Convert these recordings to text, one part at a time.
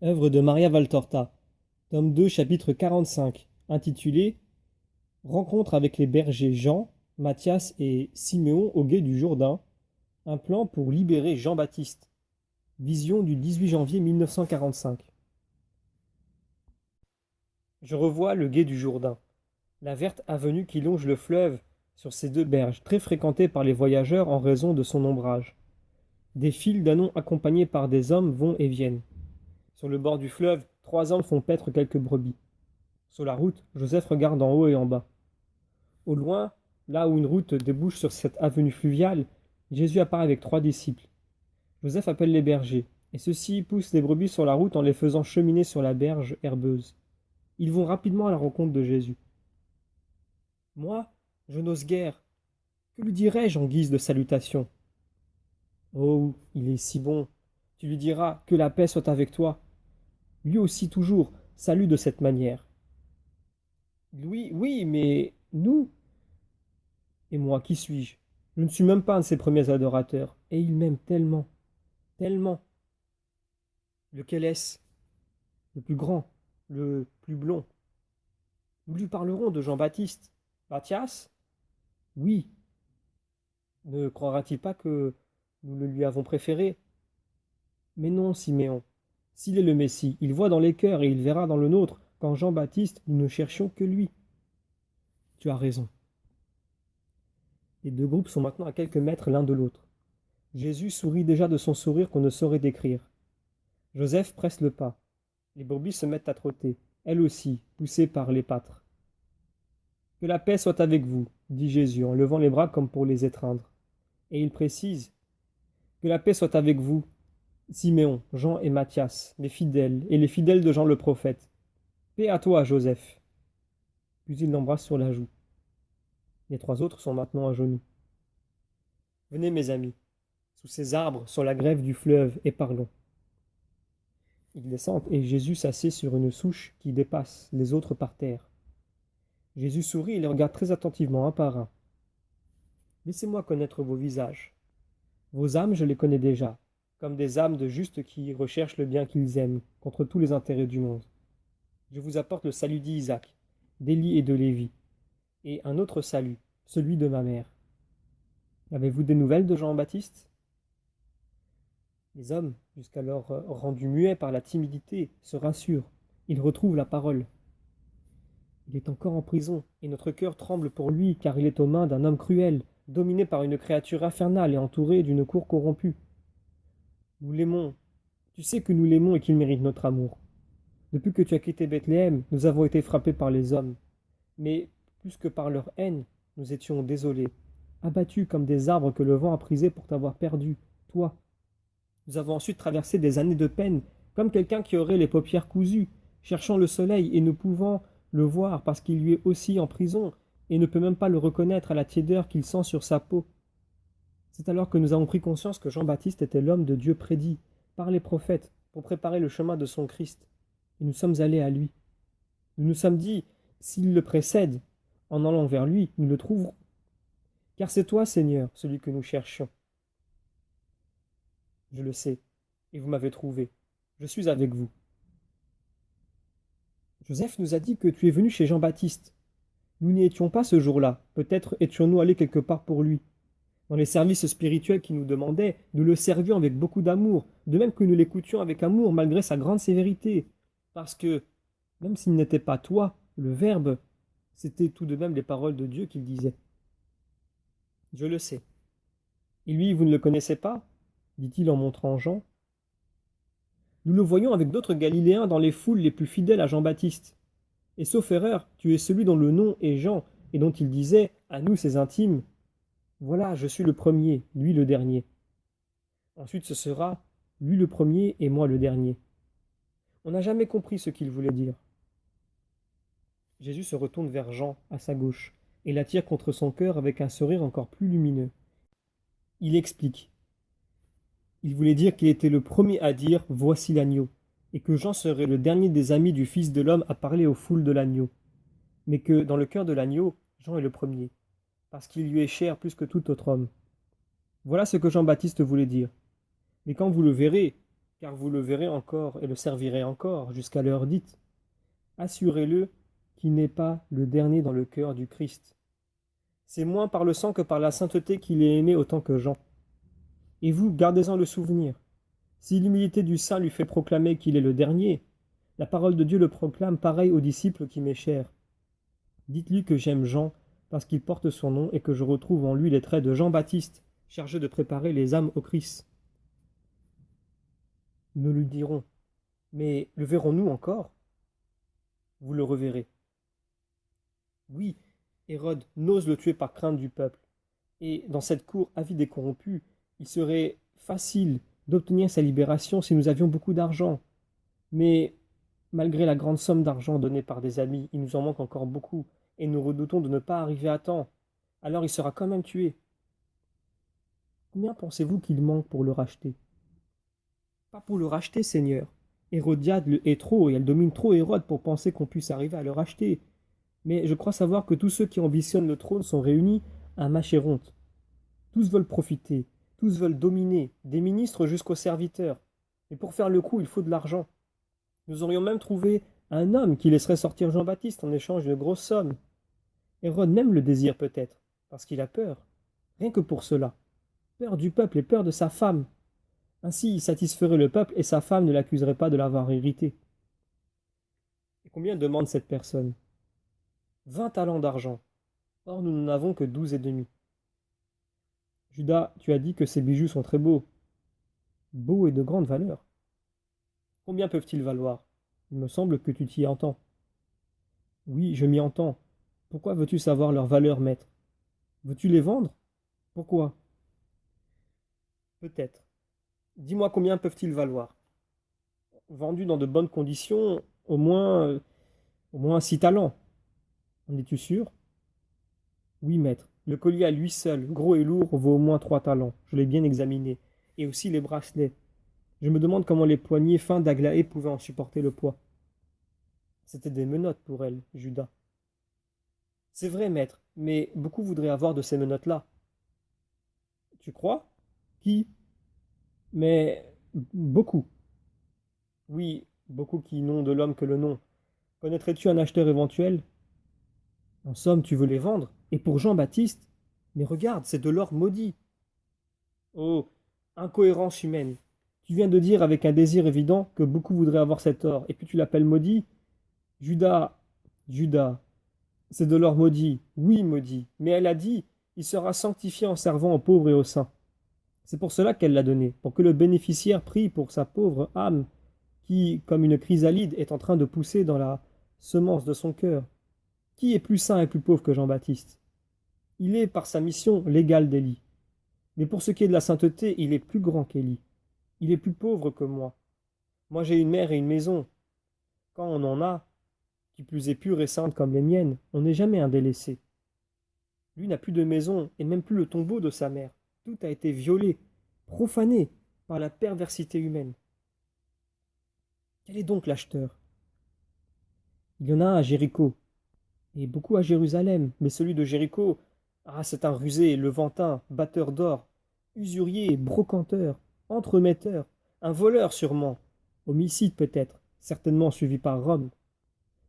Œuvre de Maria Valtorta, tome 2, chapitre 45, intitulé Rencontre avec les bergers Jean, Matthias et Siméon au gué du Jourdain, un plan pour libérer Jean-Baptiste. Vision du 18 janvier 1945. Je revois le gué du Jourdain, la verte avenue qui longe le fleuve sur ses deux berges, très fréquentée par les voyageurs en raison de son ombrage. Des files d'ânons accompagnés par des hommes vont et viennent. Sur le bord du fleuve, trois hommes font paître quelques brebis. Sur la route, Joseph regarde en haut et en bas. Au loin, là où une route débouche sur cette avenue fluviale, Jésus apparaît avec trois disciples. Joseph appelle les bergers, et ceux-ci poussent les brebis sur la route en les faisant cheminer sur la berge herbeuse. Ils vont rapidement à la rencontre de Jésus. Moi, je n'ose guère. Que lui dirais-je en guise de salutation? Oh, il est si bon. Tu lui diras que la paix soit avec toi. Lui aussi toujours salue de cette manière. Oui, oui, mais nous, et moi, qui suis-je? Je ne suis même pas un de ses premiers adorateurs, et il m'aime tellement, tellement. Lequel est-ce? Le plus grand, le plus blond. Nous lui parlerons de Jean-Baptiste. Matthias? Oui. Ne croira-t-il pas que nous le lui avons préféré? Mais non, Siméon. S'il est le Messie, il voit dans les cœurs et il verra dans le nôtre qu'en Jean-Baptiste, nous ne cherchions que lui. Tu as raison. Les deux groupes sont maintenant à quelques mètres l'un de l'autre. Jésus sourit déjà de son sourire qu'on ne saurait décrire. Joseph presse le pas. Les brebis se mettent à trotter, elles aussi, poussées par les pâtres. Que la paix soit avec vous, dit Jésus en levant les bras comme pour les étreindre. Et il précise, que la paix soit avec vous, Siméon, Jean et Matthias, les fidèles, et les fidèles de Jean le prophète. Paix à toi, Joseph. Puis il l'embrasse sur la joue. Les trois autres sont maintenant à genoux. Venez, mes amis, sous ces arbres, sur la grève du fleuve, et parlons. Ils descendent, et Jésus s'assied sur une souche qui dépasse les autres par terre. Jésus sourit et les regarde très attentivement un par un. Laissez-moi connaître vos visages. Vos âmes, je les connais déjà, comme des âmes de justes qui recherchent le bien qu'ils aiment, contre tous les intérêts du monde. Je vous apporte le salut d'Isaac, d'Élie et de Lévi, et un autre salut, celui de ma mère. Avez-vous des nouvelles de Jean-Baptiste? Les hommes, jusqu'alors rendus muets par la timidité, se rassurent. Ils retrouvent la parole. Il est encore en prison, et notre cœur tremble pour lui, car il est aux mains d'un homme cruel, dominé par une créature infernale et entouré d'une cour corrompue. Nous l'aimons. Tu sais que nous l'aimons et qu'il mérite notre amour. Depuis que tu as quitté Bethléem, nous avons été frappés par les hommes. Mais, plus que par leur haine, nous étions désolés, abattus comme des arbres que le vent a prisés pour t'avoir perdu, toi. Nous avons ensuite traversé des années de peine, comme quelqu'un qui aurait les paupières cousues, cherchant le soleil et ne pouvant le voir parce qu'il lui est aussi en prison et ne peut même pas le reconnaître à la tiédeur qu'il sent sur sa peau. C'est alors que nous avons pris conscience que Jean-Baptiste était l'homme de Dieu prédit par les prophètes pour préparer le chemin de son Christ. Et nous sommes allés à lui. Nous nous sommes dit, s'il le précède, en allant vers lui, nous le trouverons. Car c'est toi, Seigneur, celui que nous cherchions. Je le sais, et vous m'avez trouvé. Je suis avec vous. Joseph nous a dit que tu es venu chez Jean-Baptiste. Nous n'y étions pas ce jour-là. Peut-être étions-nous allés quelque part pour lui. Dans les services spirituels qu'il nous demandait, nous le servions avec beaucoup d'amour, de même que nous l'écoutions avec amour malgré sa grande sévérité. Parce que, même s'il n'était pas toi, le Verbe, c'était tout de même les paroles de Dieu qu'il disait. Je le sais. Et lui, vous ne le connaissez pas? Dit-il en montrant Jean. Nous le voyons avec d'autres Galiléens dans les foules les plus fidèles à Jean-Baptiste. Et sauf erreur, tu es celui dont le nom est Jean, et dont il disait, à nous ses intimes, voilà, je suis le premier, lui le dernier. Ensuite ce sera, lui le premier et moi le dernier. On n'a jamais compris ce qu'il voulait dire. Jésus se retourne vers Jean, à sa gauche, et l'attire contre son cœur avec un sourire encore plus lumineux. Il explique. Il voulait dire qu'il était le premier à dire « Voici l'agneau », et que Jean serait le dernier des amis du Fils de l'homme à parler aux foules de l'agneau. Mais que, dans le cœur de l'agneau, Jean est le premier, parce qu'il lui est cher plus que tout autre homme. Voilà ce que Jean-Baptiste voulait dire. Mais quand vous le verrez, car vous le verrez encore et le servirez encore jusqu'à l'heure dite. Assurez-le qu'il n'est pas le dernier dans le cœur du Christ. C'est moins par le sang que par la sainteté qu'il est aimé autant que Jean. Et vous, gardez-en le souvenir. Si l'humilité du saint lui fait proclamer qu'il est le dernier, la parole de Dieu le proclame pareil au disciple qui m'est cher. Dites-lui que j'aime Jean parce qu'il porte son nom et que je retrouve en lui les traits de Jean-Baptiste, chargé de préparer les âmes au Christ. Nous lui dirons, mais le verrons-nous encore? Vous le reverrez. Oui, Hérode n'ose le tuer par crainte du peuple. Et dans cette cour avide et corrompue, il serait facile d'obtenir sa libération si nous avions beaucoup d'argent. Mais malgré la grande somme d'argent donnée par des amis, il nous en manque encore beaucoup, et nous redoutons de ne pas arriver à temps. Alors il sera quand même tué. Combien pensez-vous qu'il manque pour le racheter? Pas pour le racheter, Seigneur. Hérodiade le hait trop, et elle domine trop Hérode pour penser qu'on puisse arriver à le racheter. Mais je crois savoir que tous ceux qui ambitionnent le trône sont réunis à Machéronte. Tous veulent profiter, tous veulent dominer, des ministres jusqu'aux serviteurs. Et pour faire le coup, il faut de l'argent. Nous aurions même trouvé un homme qui laisserait sortir Jean-Baptiste en échange d'une grosse somme. Hérode même le désire peut-être, parce qu'il a peur. Rien que pour cela. Peur du peuple et peur de sa femme. Ainsi, il satisferait le peuple et sa femme ne l'accuserait pas de l'avoir irrité. Et combien demande cette personne? 20 talents d'argent. Or, nous n'en avons que 12 et demi. Judas, tu as dit que ces bijoux sont très beaux. Beaux et de grande valeur. Combien peuvent-ils valoir? Il me semble que tu t'y entends. Oui, je m'y entends. Pourquoi veux-tu savoir leur valeur, maître? Veux-tu les vendre? Pourquoi? Peut-être. Dis-moi combien peuvent-ils valoir? Vendus dans de bonnes conditions, au moins 6 talents. En es-tu sûr? Oui, maître. Le collier à lui seul, gros et lourd, vaut au moins 3 talents. Je l'ai bien examiné. Et aussi les bracelets. Je me demande comment les poignets fins d'Aglaé pouvaient en supporter le poids. C'étaient des menottes pour elle, Judas. C'est vrai, maître, mais beaucoup voudraient avoir de ces menottes-là. Tu crois? Qui? Mais beaucoup. Oui, beaucoup qui n'ont de l'homme que le nom. Connaîtrais-tu un acheteur éventuel? En somme, tu veux les vendre? Et pour Jean-Baptiste? Mais regarde, c'est de l'or maudit. Oh, incohérence humaine. Tu viens de dire avec un désir évident que beaucoup voudraient avoir cet or, et puis tu l'appelles maudit? Judas, Judas, c'est de l'or maudit, oui maudit, mais elle a dit, il sera sanctifié en servant aux pauvres et aux saints. C'est pour cela qu'elle l'a donné, pour que le bénéficiaire prie pour sa pauvre âme, qui, comme une chrysalide, est en train de pousser dans la semence de son cœur. Qui est plus saint et plus pauvre que Jean-Baptiste? Il est, par sa mission, l'égal d'Élie. Mais pour ce qui est de la sainteté, il est plus grand qu'Élie. Il est plus pauvre que moi. Moi j'ai une mère et une maison. Quand on en a, qui plus est pure et sainte comme les miennes, on n'est jamais un délaissé. Lui n'a plus de maison, et même plus le tombeau de sa mère. Tout a été violé, profané par la perversité humaine. Quel est donc l'acheteur? Il y en a un à Jéricho, et beaucoup à Jérusalem, mais celui de Jéricho, ah, c'est un rusé, levantin, batteur d'or, usurier, brocanteur, entremetteur, un voleur sûrement, homicide peut-être, certainement suivi par Rome.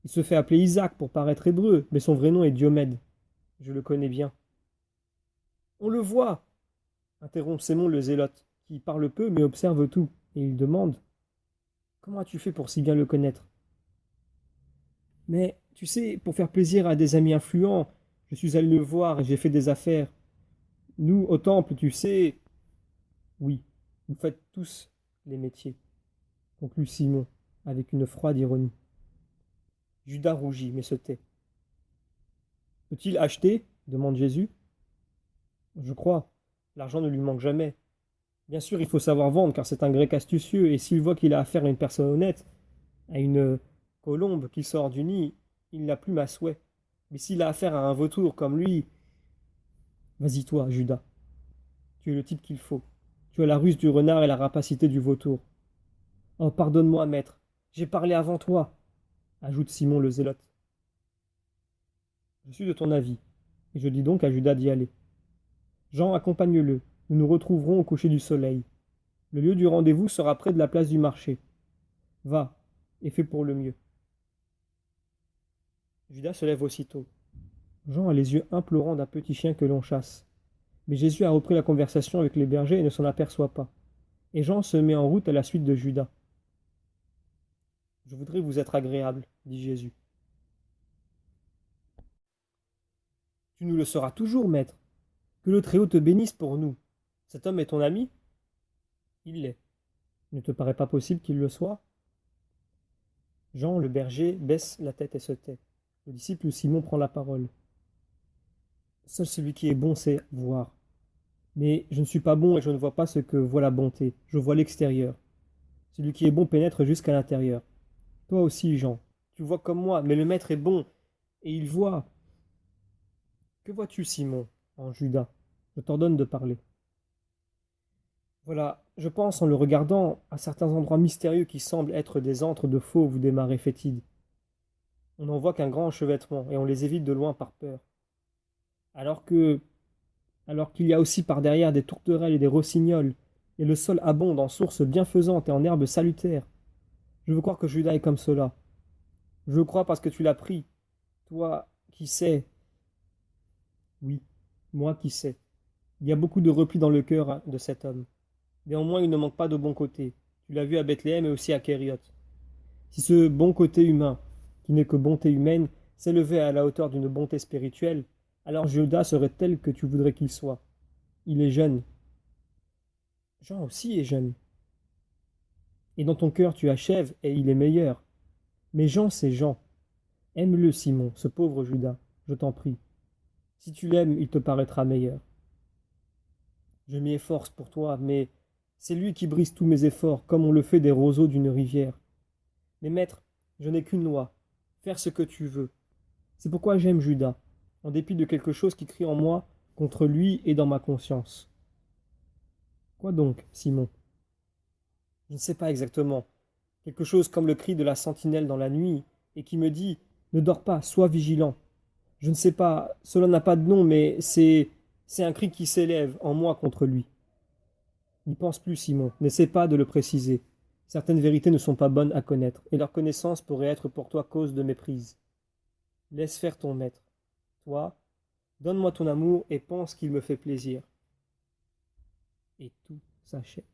Il se fait appeler Isaac pour paraître hébreu, mais son vrai nom est Diomède. Je le connais bien. On le voit, interrompt Sémon le zélote, qui parle peu mais observe tout, et il demande: comment as-tu fait pour si bien le connaître? Mais, tu sais, pour faire plaisir à des amis influents, je suis allé le voir et j'ai fait des affaires. Nous, au temple, tu sais. Oui, vous faites tous les métiers, conclut Simon, avec une froide ironie. Judas rougit, mais se tait. Peut-il acheter? Demande Jésus. Je crois. L'argent ne lui manque jamais. Bien sûr, il faut savoir vendre, car c'est un grec astucieux, et s'il voit qu'il a affaire à une personne honnête, à une colombe qui sort du nid, il la plume à souhait. Mais s'il a affaire à un vautour comme lui, vas-y toi, Judas. Tu es le type qu'il faut. Tu as la ruse du renard et la rapacité du vautour. Oh, pardonne-moi, maître, j'ai parlé avant toi, ajoute Simon le zélote. Je suis de ton avis, et je dis donc à Judas d'y aller. Jean, accompagne-le, nous nous retrouverons au coucher du soleil. Le lieu du rendez-vous sera près de la place du marché. Va, et fais pour le mieux. Judas se lève aussitôt. Jean a les yeux implorants d'un petit chien que l'on chasse. Mais Jésus a repris la conversation avec les bergers et ne s'en aperçoit pas. Et Jean se met en route à la suite de Judas. Je voudrais vous être agréable, dit Jésus. Tu nous le seras toujours, maître. Que le Très-Haut te bénisse pour nous. Cet homme est ton ami? Il l'est. Ne te paraît pas possible qu'il le soit? Jean, le berger, baisse la tête et se tait. Le disciple Simon prend la parole. Seul celui qui est bon sait voir. Mais je ne suis pas bon et je ne vois pas ce que voit la bonté. Je vois l'extérieur. Celui qui est bon pénètre jusqu'à l'intérieur. Toi aussi, Jean, tu vois comme moi, mais le maître est bon, et il voit. Que vois-tu, Simon, en Judas? Je t'ordonne de parler. Voilà, je pense en le regardant à certains endroits mystérieux qui semblent être des antres de fauves ou des marais fétides. On n'en voit qu'un grand enchevêtrement, et on les évite de loin par peur. Alors que, alors qu'il y a aussi par derrière des tourterelles et des rossignols, et le sol abonde en sources bienfaisantes et en herbes salutaires. Je veux croire que Judas est comme cela. Je le crois parce que tu l'as pris. Toi qui sais. Oui, moi qui sais. Il y a beaucoup de repli dans le cœur de cet homme. Néanmoins, il ne manque pas de bon côté. Tu l'as vu à Bethléem et aussi à Kériot. Si ce bon côté humain, qui n'est que bonté humaine, s'élevait à la hauteur d'une bonté spirituelle, alors Judas serait tel que tu voudrais qu'il soit. Il est jeune. Jean aussi est jeune. Et dans ton cœur tu achèves, et il est meilleur. Mais Jean, c'est Jean. Aime-le, Simon, ce pauvre Judas, je t'en prie. Si tu l'aimes, il te paraîtra meilleur. Je m'y efforce pour toi, mais c'est lui qui brise tous mes efforts, comme on le fait des roseaux d'une rivière. Mais maître, je n'ai qu'une loi, faire ce que tu veux. C'est pourquoi j'aime Judas, en dépit de quelque chose qui crie en moi contre lui et dans ma conscience. Quoi donc, Simon? Je ne sais pas exactement. Quelque chose comme le cri de la sentinelle dans la nuit, et qui me dit, ne dors pas, sois vigilant. Je ne sais pas, cela n'a pas de nom, mais c'est un cri qui s'élève en moi contre lui. N'y pense plus, Simon, n'essaie pas de le préciser. Certaines vérités ne sont pas bonnes à connaître, et leur connaissance pourrait être pour toi cause de méprise. Laisse faire ton maître. Toi, donne-moi ton amour et pense qu'il me fait plaisir. Et tout s'achève.